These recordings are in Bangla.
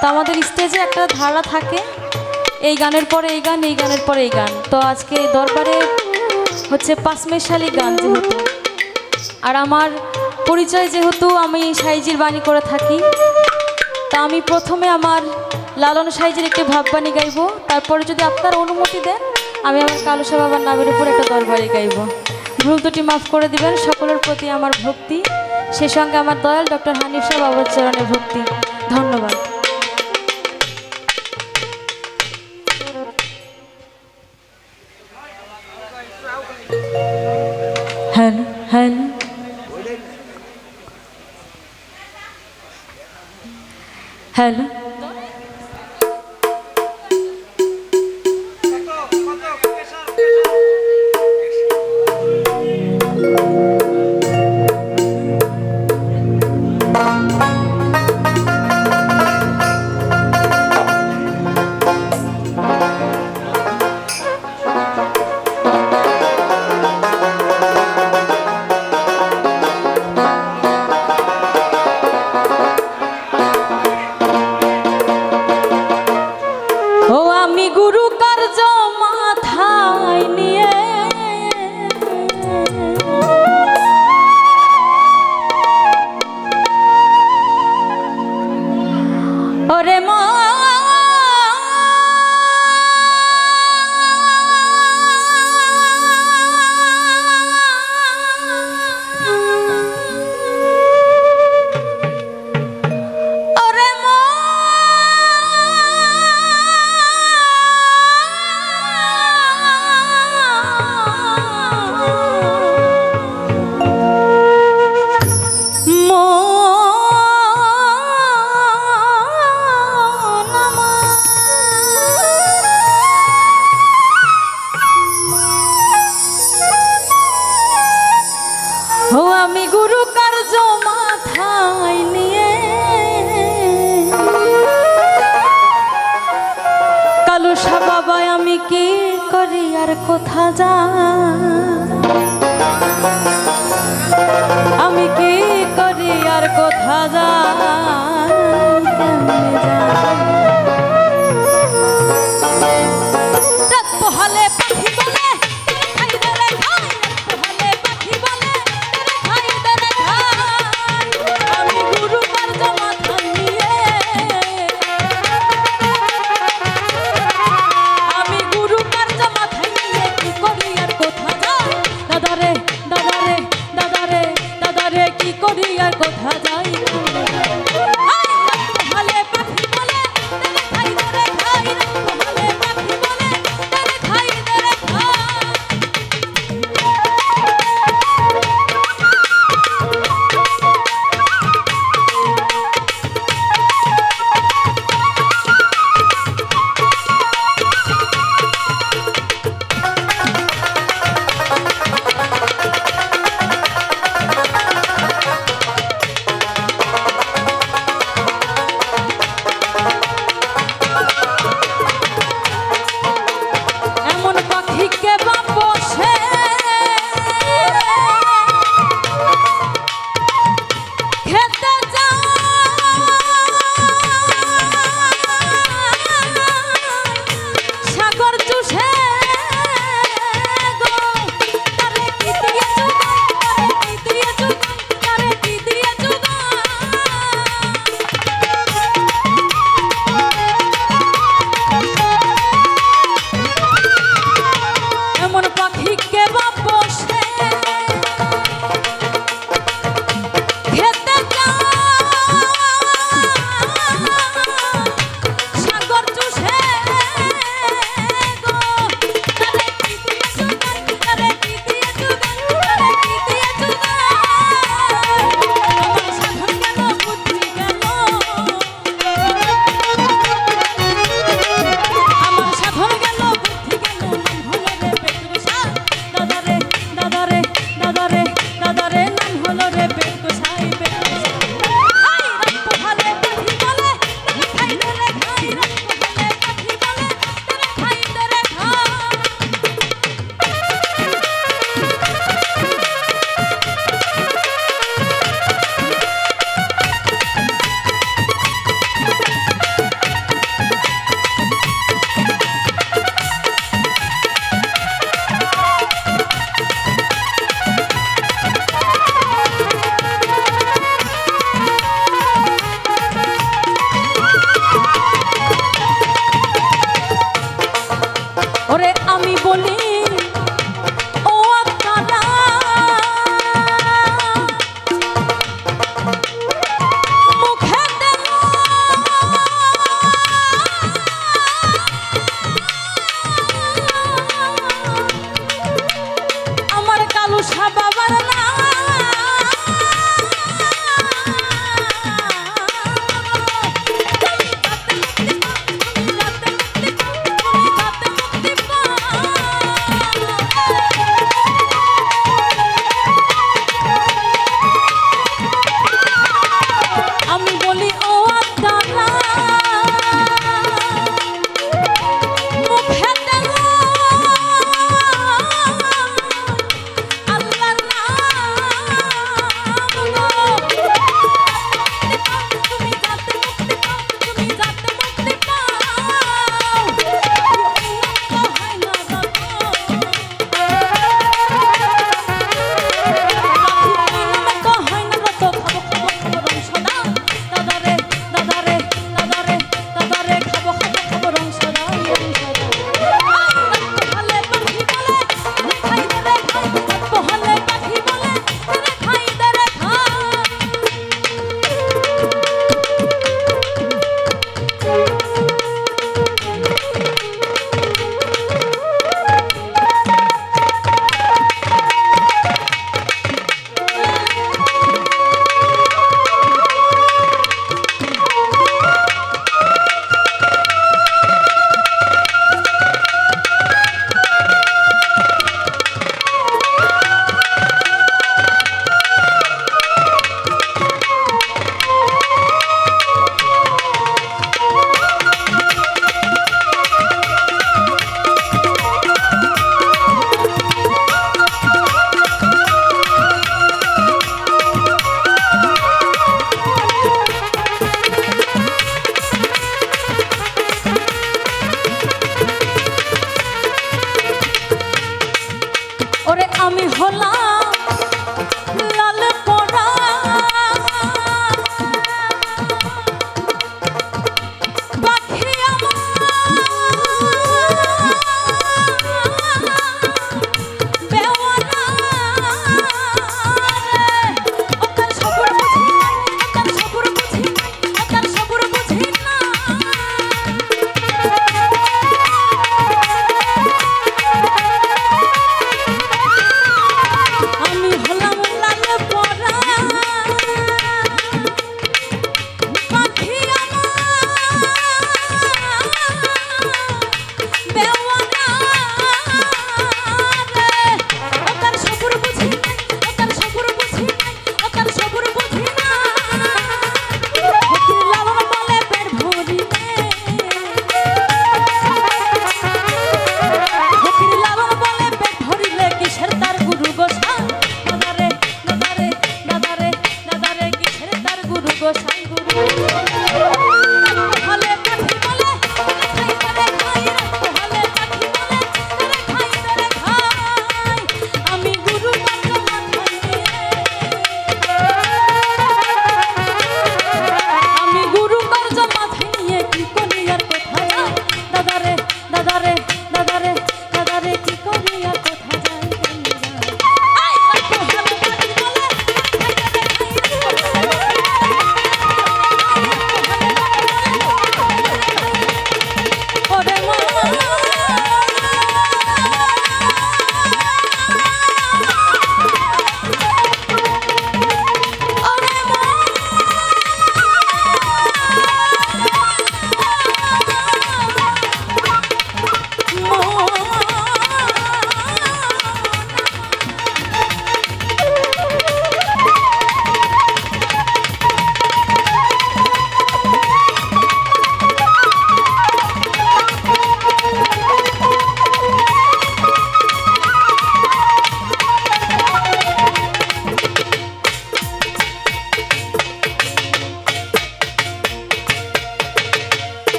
তো আমাদের স্টেজে একটা ধারা থাকে, এই গানের পরে এই গান, এই গানের পরে এই গান। তো আজকে দরবারে হচ্ছে পাঁচমেশালি গান যেহেতু, আর আমার পরিচয় যেহেতু আমি সাইজির বাণী করে থাকি, তা আমি প্রথমে আমার লালন সাইজির একটি ভাববাণী গাইব, তারপরে যদি আপনার অনুমতি দেন আমি আমার কালুসা বাবার নামের উপর একটা দরবারে গাইব। ভুল ত্রুটি মাফ করে দিবেন, সকলের প্রতি আমার ভক্তি, সে সঙ্গে আমার দয়াল ডক্টর হানিফ সাহেব বাবার চরণে ভক্তি। ধন্যবাদ। হ্যালো হ্যালো হ্যালো, ও আমি গুরু কার্য মাথায় নিয়ে ওরে মা আমি গুরু কার্য মাথায় নিয়ে কালুসা বাবা আমি কি করি আর কোথা যা, আমি কি করি আর কোথা যা, পহালে পাখি বলে কি করি আর কোথা যাই, ভালে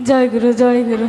জয় গুরু জয় গুরু।